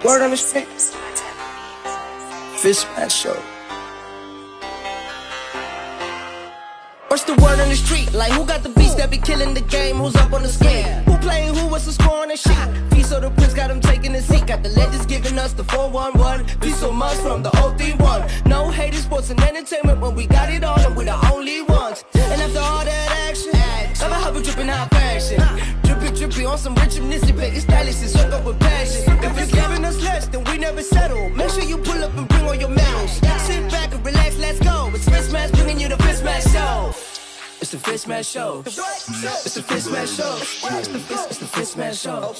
Word on the street. FisMaz show. What's the word on the street? Like, who got the beats that be killing the game? Who's up on the scale? Who playing who? What's the score on the sheet? Fiso the Prince got him taking the seat. Got the legends giving us the 411. Fiso must from the 031. No hate in sports and entertainment when we got it all and we the only ones. And after all that action, never have a dripping hot passion. Drippy on some rich municipal stylish and soak up with passion. If it's giving us less, then we never settle. Make sure you pull up and bring all your medals. Sit back and relax, let's go. It's FisMaz bringing you the FisMaz show. It's the FisMaz show. It's the FisMaz show. It's the FisMaz show.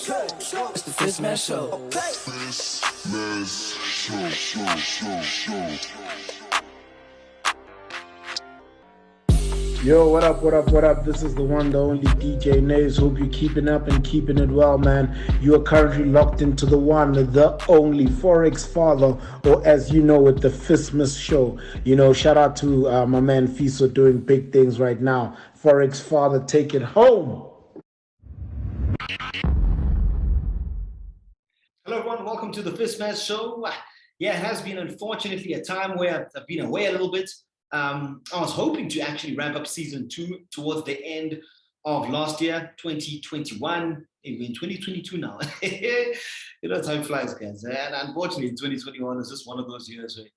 It's the FisMaz show. Yo, what up, what up, what up? This is the one, the only DJ Nays. Hope you're keeping up and keeping it well, man. You are currently locked into the one, the only Forex father, or as you know, with the FisMaz show. You know, shout out to my man Fiso doing big things right now. Forex father, take it home. Hello, everyone. Welcome to the FisMaz show. Yeah, it has been unfortunately a time where I've been away a little bit. I was hoping to actually ramp up season 2 towards the end of last year, 2021. We're in 2022 now. You know, time flies, guys. And unfortunately, 2021 is just one of those years where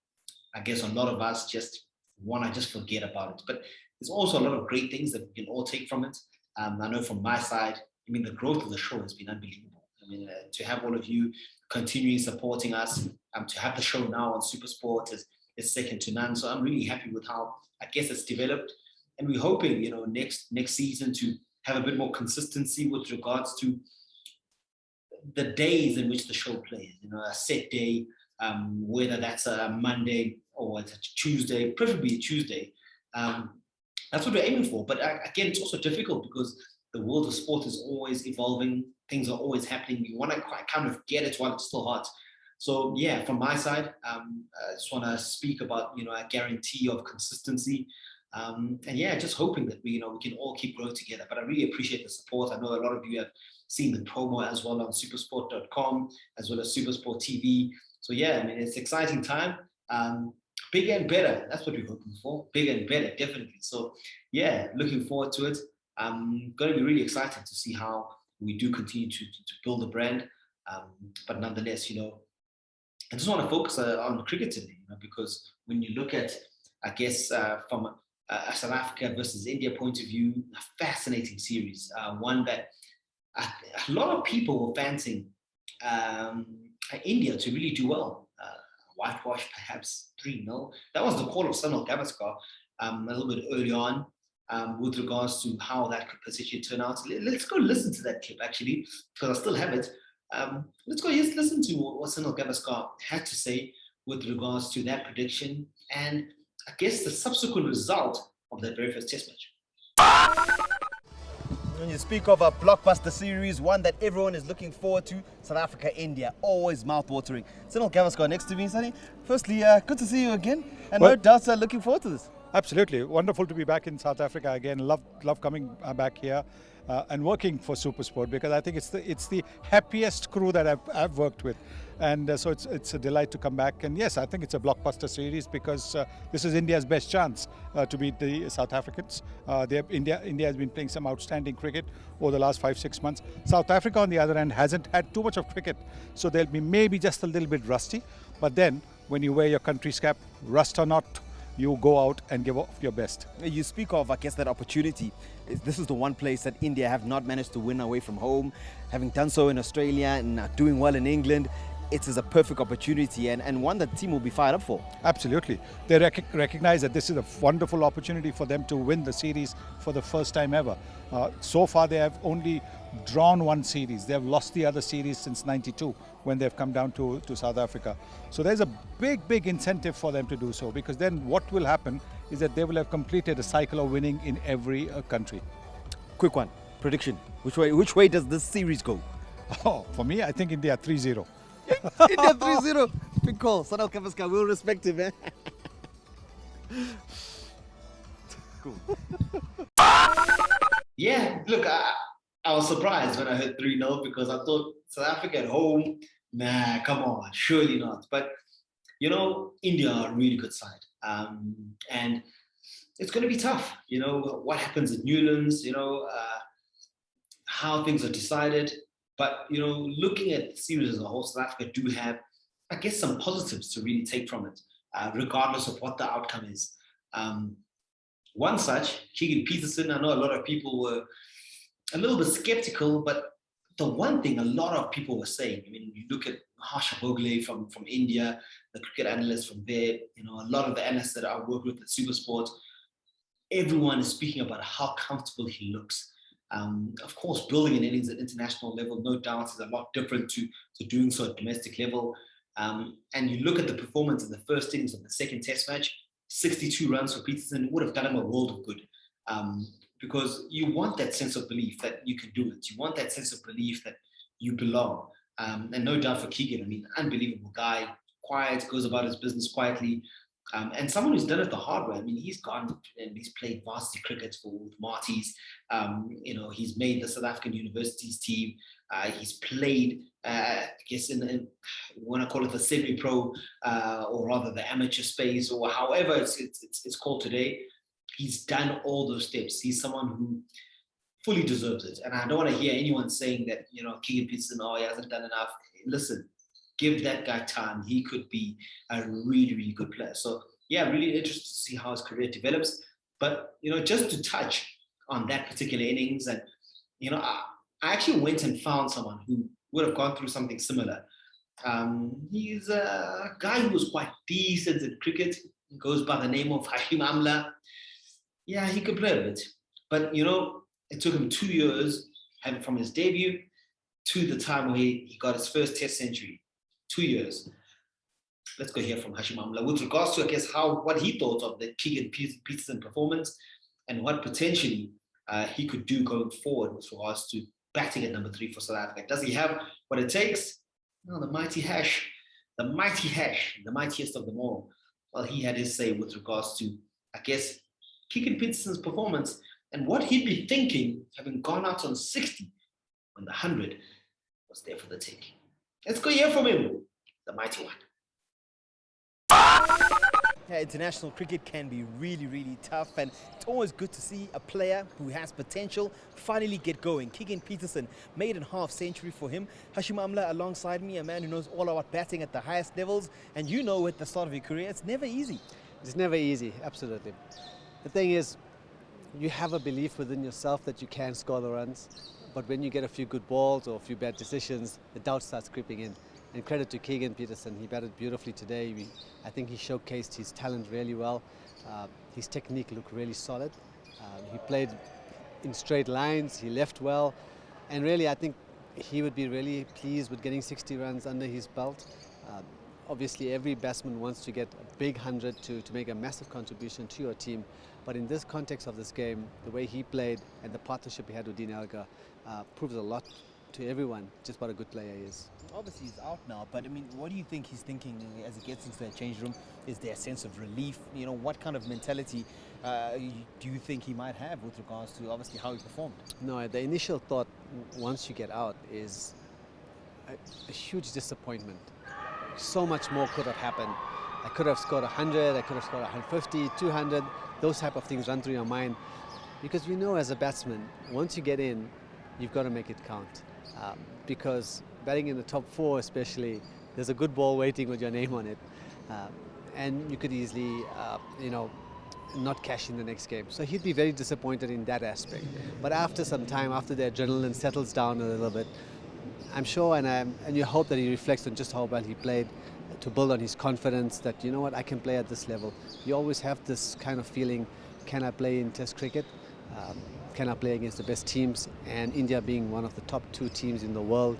I guess a lot of us just want to just forget about it. But there's also a lot of great things that we can all take from it. I know from my side, I mean, the growth of the show has been unbelievable. I mean, to have all of you continuing supporting us, to have the show now on SuperSport is second to none. So I'm really happy with how I guess it's developed. And we're hoping, you know, next season to have a bit more consistency with regards to the days in which the show plays, you know, a set day, whether that's a Monday or it's a Tuesday, preferably a Tuesday. That's what we're aiming for. But again, it's also difficult because the world of sport is always evolving. Things are always happening. You want to kind of get it while it's still hot. So yeah, from my side, I just want to speak about, you know, a guarantee of consistency. And yeah, just hoping that we can all keep growing together. But I really appreciate the support. I know a lot of you have seen the promo as well on supersport.com, as well as Supersport TV. So yeah, I mean, it's an exciting time. Bigger and better. That's what we're hoping for. Bigger and better, definitely. So yeah, looking forward to it. I'm going to be really excited to see how we do continue to build the brand. But nonetheless, you know, I just want to focus on cricket today, you know, because when you look at, I guess, from a South Africa versus India point of view, a fascinating series, one that a lot of people were fancying India to really do well. Whitewash, perhaps 3-0. That was the call of Sunil Gavaskar a little bit early on with regards to how that could potentially turn out. Let's go listen to that clip, actually, because I still have it. Let's go just listen to what Sunil Gavaskar had to say with regards to that prediction and I guess the subsequent result of that very first test match. When you speak of a blockbuster series, one that everyone is looking forward to, South Africa, India, always mouth-watering. Sunil Gavaskar next to me, Sunny. Firstly, good to see you again, and no doubts looking forward to this. Absolutely. Wonderful to be back in South Africa again. Love coming back here and working for SuperSport, because I think it's the happiest crew that I've worked with. And so it's a delight to come back. And yes, I think it's a blockbuster series because this is India's best chance to beat the South Africans. India has been playing some outstanding cricket over the last 5-6 months. South Africa, on the other hand, hasn't had too much of cricket. So they'll be maybe just a little bit rusty. But then when you wear your country's cap, rust or not, you go out and give off your best. You speak of, I guess, that opportunity. This is the one place that India have not managed to win away from home. Having done so in Australia and doing well in England, it is a perfect opportunity and one that the team will be fired up for. Absolutely. They recognize that this is a wonderful opportunity for them to win the series for the first time ever. So far, they have only drawn one series. They have lost the other series since '92 when they've come down to South Africa. So there's a big incentive for them to do so, because then what will happen is that they will have completed a cycle of winning in every country. Quick one, prediction. Which way does this series go? Oh, for me, I think India 3-0. India 3-0. Big call. Sunil Gavaskar, we'll respect him, man. Cool. Yeah, look, I was surprised when I heard 3-0 because I thought South Africa at home, Nah, come on, surely not. But, India are a really good side. And it's going to be tough. What happens at Newlands, how things are decided. But, looking at the series as a whole, South Africa do have, I guess, some positives to really take from it, regardless of what the outcome is. One such, Keegan Peterson, I know a lot of people were a little bit skeptical, but the one thing a lot of people were saying, you look at Hashim Amla from India, the cricket analysts from there, a lot of the analysts that I work with at Supersport, everyone is speaking about how comfortable he looks. Of course, building an innings at international level, no doubt, is a lot different to doing so at domestic level. And you look at the performance in the first innings of the second test match, 62 runs for Peterson would have done him a world of good. Because you want that sense of belief that you can do it. You want that sense of belief that you belong. And no doubt for Keegan, unbelievable guy, quiet, goes about his business quietly. And someone who's done it the hard way. He's gone and he's played varsity cricket with Marty's. He's made the South African universities team. He's played, I guess, in want to call it the semi-pro, or rather the amateur space, or however it's called today. He's done all those steps. He's someone who fully deserves it. And I don't want to hear anyone saying that, Keegan Peterson, he hasn't done enough. Listen, give that guy time. He could be a really, really good player. So, yeah, really interested to see how his career develops. But, just to touch on that particular innings, and, I actually went and found someone who would have gone through something similar. He's a guy who was quite decent in cricket. He goes by the name of Hashim Amla. Yeah, he could play a bit. But, it took him 2 years from his debut to the time where he got his first test century. 2 years. Let's go hear from Hashim Amla with regards to, I guess, what he thought of the Keegan Peterson performance and what potentially he could do going forward with regards to batting at number 3 for South Africa. Does he have what it takes? No, the mighty Hash, the mightiest of them all. Well, he had his say with regards to, I guess, Keegan Peterson's performance and what he'd be thinking having gone out on 60 when the 100 was there for the taking. Let's go hear from him, the mighty one. Yeah, international cricket can be really, really tough, and it's always good to see a player who has potential finally get going. Keegan Peterson made a half century for him. Hashim Amla alongside me, a man who knows all about batting at the highest levels, and at the start of your career, it's never easy. It's never easy, absolutely. The thing is, you have a belief within yourself that you can score the runs, but when you get a few good balls or a few bad decisions, the doubt starts creeping in. And credit to Keegan Peterson, he batted beautifully today. I think he showcased his talent really well. His technique looked really solid. He played in straight lines, he left well, and really I think he would be really pleased with getting 60 runs under his belt. Obviously every batsman wants to get a big 100 to make a massive contribution to your team, but in this context of this game, the way he played and the partnership he had with Dean Elgar proves a lot to everyone just what a good player he is. Obviously he's out now, but what do you think he's thinking as he gets into that change room? Is there a sense of relief? What kind of mentality do you think he might have with regards to obviously how he performed? No, the initial thought once you get out is a huge disappointment. So much more could have happened. I could have scored 100, I could have scored 150, 200, those type of things run through your mind. Because as a batsman, once you get in, you've got to make it count. Because batting in the top 4 especially, there's a good ball waiting with your name on it. And you could easily, not cash in the next game. So he'd be very disappointed in that aspect. But after some time, after the adrenaline settles down a little bit, I'm sure and you hope that he reflects on just how well he played to build on his confidence that, I can play at this level. You always have this kind of feeling, can I play in Test cricket? Can I play against the best teams? And India being one of the top 2 teams in the world,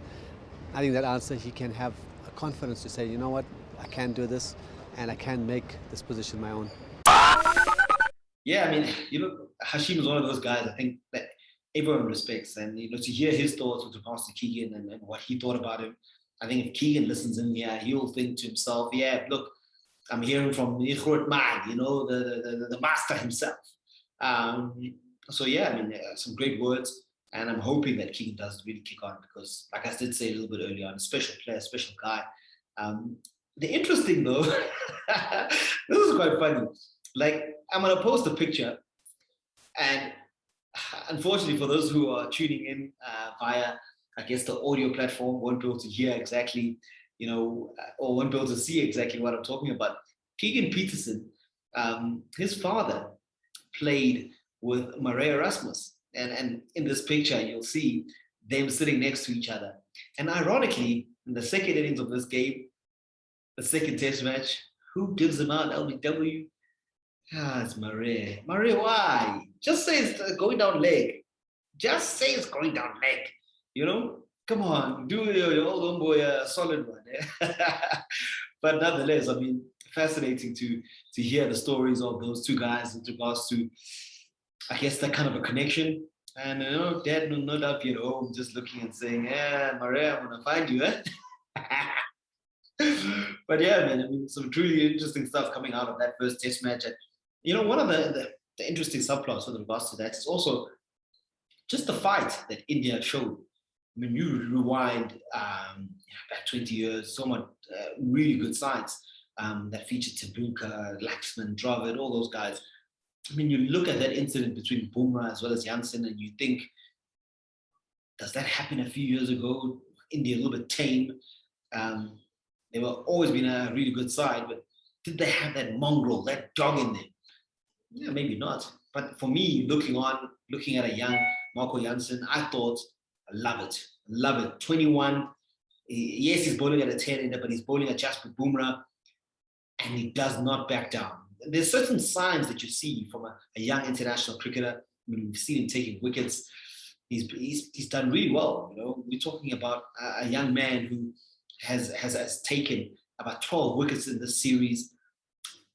I think that answer he can have a confidence to say, I can do this and I can make this position my own. Yeah, Hashim is one of those guys I think that everyone respects, and to hear his thoughts with regards to Keegan and what he thought about him, I think if Keegan listens in here, he'll think to himself, yeah, look, I'm hearing from the master himself. So yeah, some great words. And I'm hoping that Keegan does really kick on because, like I did say a little bit earlier on, a special player, special guy. The interesting though, this is quite funny. Like, I'm going to post a picture, and unfortunately for those who are tuning in via, I guess, the audio platform, won't be able to hear exactly, or won't be able to see exactly what I'm talking about. Keegan Peterson, his father played with Maria Erasmus. And in this picture, you'll see them sitting next to each other. And ironically, in the second innings of this game, the second test match, who gives them out LBW? It's Maria. Maria, why? Just say it's going down leg. Just say it's going down leg. Come on, do your old homeboy a solid one. But nonetheless, I mean, fascinating to hear the stories of those two guys with regards to, I guess, that kind of a connection. And Dad no doubt be at home just looking and saying, "Yeah, Maria, I'm gonna find you." But yeah, man, I mean, some truly interesting stuff coming out of that first test match. And one of the interesting subplots with regards to that is also just the fight that India showed. I mean, you rewind back 20 years, somewhat really good sides that featured Tendulkar, Laxman, Dravid, all those guys. I mean, you look at that incident between Bumrah as well as Jansen, and you think, does that happen a few years ago? India a little bit tame. They were always been a really good side, but did they have that mongrel, that dog in them? Yeah, maybe not. But for me, looking at a young Marco Jansen, I thought, I love it. 21. Yes, he's bowling at a 10-ender, but he's bowling at Jasprit Bumrah, and he does not back down. There's certain signs that you see from a young international cricketer. I mean, we've seen him taking wickets. He's done really well. We're talking about a young man who has taken about 12 wickets in this series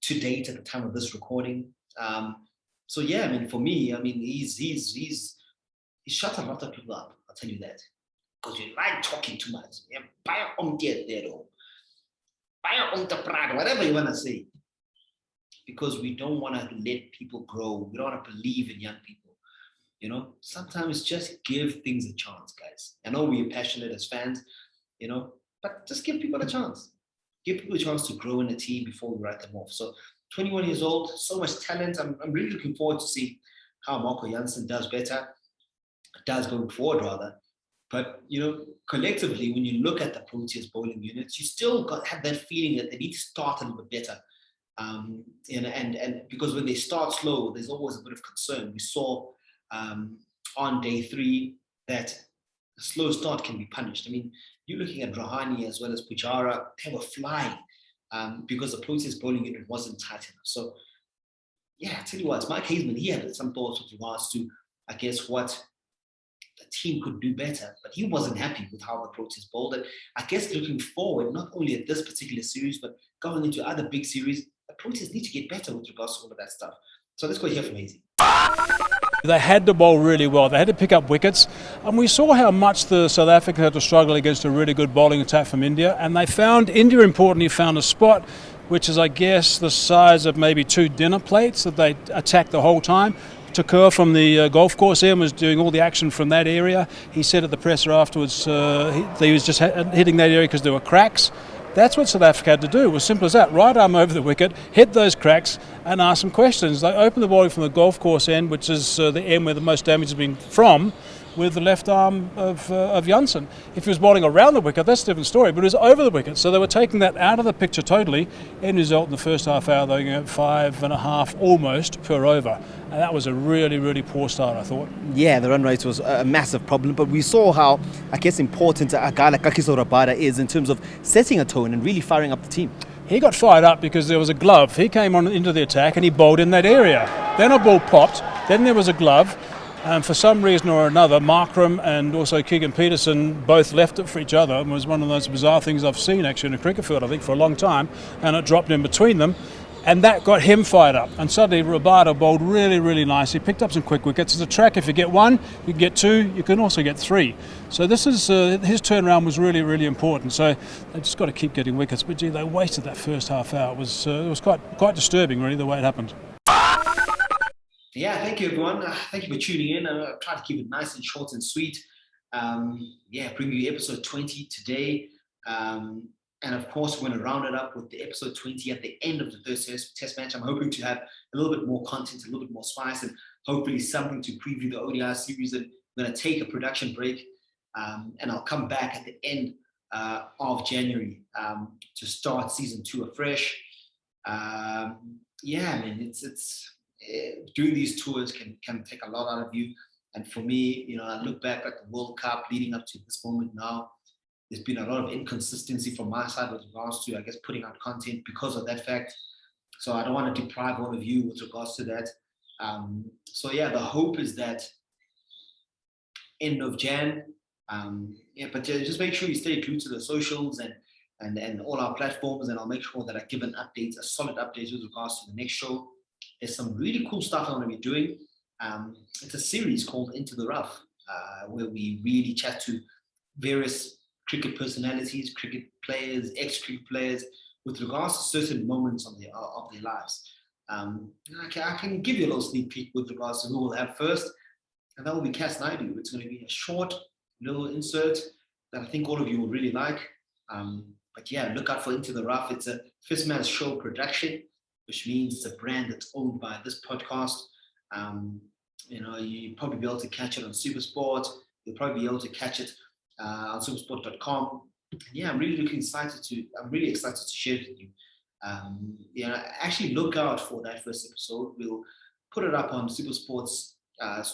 to date at the time of this recording. So yeah, I mean, for me, I mean, he's shut a lot of people up. I'll tell you that, because you like talking too much. Whatever you want to say. Because we don't want to let people grow. We don't want to believe in young people. Sometimes just give things a chance, guys. I know we're passionate as fans, but just give people a chance. Give people a chance to grow in a team before we write them off. So 21 years old, so much talent. I'm really looking forward to see how Marco Jansen does going forward rather. But, collectively, when you look at the Proteas bowling units, you still have that feeling that they need to start a little bit better. And because when they start slow, there's always a bit of concern. We saw on day 3 that a slow start can be punished. I mean, you're looking at Rahani as well as Pujara, they were flying because the Proteas bowling unit wasn't tight enough. So, yeah, I tell you what, Mike Haysman, he had some thoughts with regards to, I guess, what the team could do better, but he wasn't happy with how the Proteas bowled. And I guess looking forward, not only at this particular series, but going into other big series, the Proteas need to get better with regards to all of that stuff. So let's go hear from Hazy. They had to bowl really well. They had to pick up wickets. And we saw how much the South Africa had to struggle against a really good bowling attack from India. And India importantly found a spot which is, I guess, the size of maybe 2 dinner plates that they attacked the whole time. Takur from the golf course there was doing all the action from that area. He said at the presser afterwards he was just hitting that area because there were cracks. That's what South Africa had to do. It was simple as that. Right arm over the wicket, hit those cracks and ask some questions. They opened the bowling from the golf course end, which is the end where the most damage has been from, with the left arm of Jansen. If he was bowling around the wicket, that's a different story, but it was over the wicket. So they were taking that out of the picture totally. End result in the first half hour, they were going at 5.5 almost per over. And that was a really, really poor start, I thought. Yeah, the run rate was a massive problem, but we saw how, I guess, important a guy like Kagiso Rabada is in terms of setting a tone and really firing up the team. He got fired up because there was a glove. He came on into the attack and he bowled in that area. Then a ball popped, then there was a glove. And for some reason or another, Markram and also Keegan Peterson both left it for each other. It was one of those bizarre things I've seen actually in a cricket field, I think, for a long time. And it dropped in between them. And that got him fired up. And suddenly Rabada bowled really, really nice. He picked up some quick wickets. It's a track. If you get 1, you can get 2. You can also get 3. So this is his turnaround was really, really important. So they just got to keep getting wickets. But gee, they wasted that first half hour. It was quite disturbing, really, the way it happened. Yeah, thank you, everyone. Thank you for tuning in. I'll try to keep it nice and short and sweet. Bring you episode 20 today. And of course, we're going to round it up with the episode 20 at the end of the third test match. I'm hoping to have a little bit more content, a little bit more spice, and hopefully something to preview the ODI series. And I'm going to take a production break, and I'll come back at the end of January to start season 2 afresh. It's doing these tours can take a lot out of you. And for me, I look back at the World Cup leading up to this moment now. There's been a lot of inconsistency from my side with regards to, I guess, putting out content because of that fact. So I don't want to deprive all of you with regards to that. The hope is that end of Jan. But just make sure you stay glued to the socials and all our platforms, and I'll make sure that I give a solid update with regards to the next show. There's some really cool stuff I'm going to be doing. It's a series called Into the Rough, where we really chat to various cricket personalities, cricket players, ex-cricket players, with regards to certain moments of their lives. I can give you a little sneak peek with regards to who we'll have first, and that will be Cass Naidu. It's going to be a short little insert that I think all of you will really like. Look out for Into the Rough. It's a FisMaz show production, which means it's a brand that's owned by this podcast. You'll probably be able to catch it on SuperSport. You'll probably be able to catch it on supersport.com. I'm really excited to share it with you. Actually look out for that first episode. We'll put it up on SuperSport's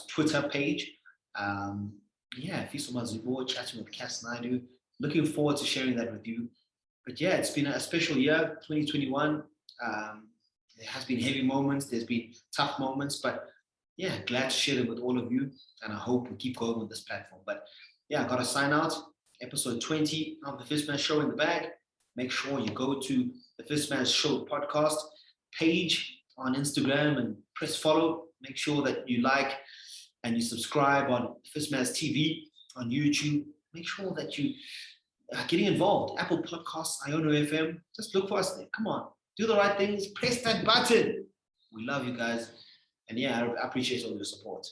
Twitter page. Fiso mazibuko, chatting with Cass Naidu. Looking forward to sharing that with you. But it's been a special year, 2021. There has been heavy moments, there's been tough moments, but glad to share them with all of you, and I hope we keep going with this platform. But I got to sign out. Episode 20 of the FisMaz Show in the bag. Make sure you go to the FisMaz Show podcast page on Instagram and press follow. Make sure that you like and you subscribe on FisMaz TV on YouTube. Make sure that you are getting involved. Apple Podcasts, Iono FM. Just look for us there. Come on. Do the right things. Press that button. We love you guys. And I appreciate all your support.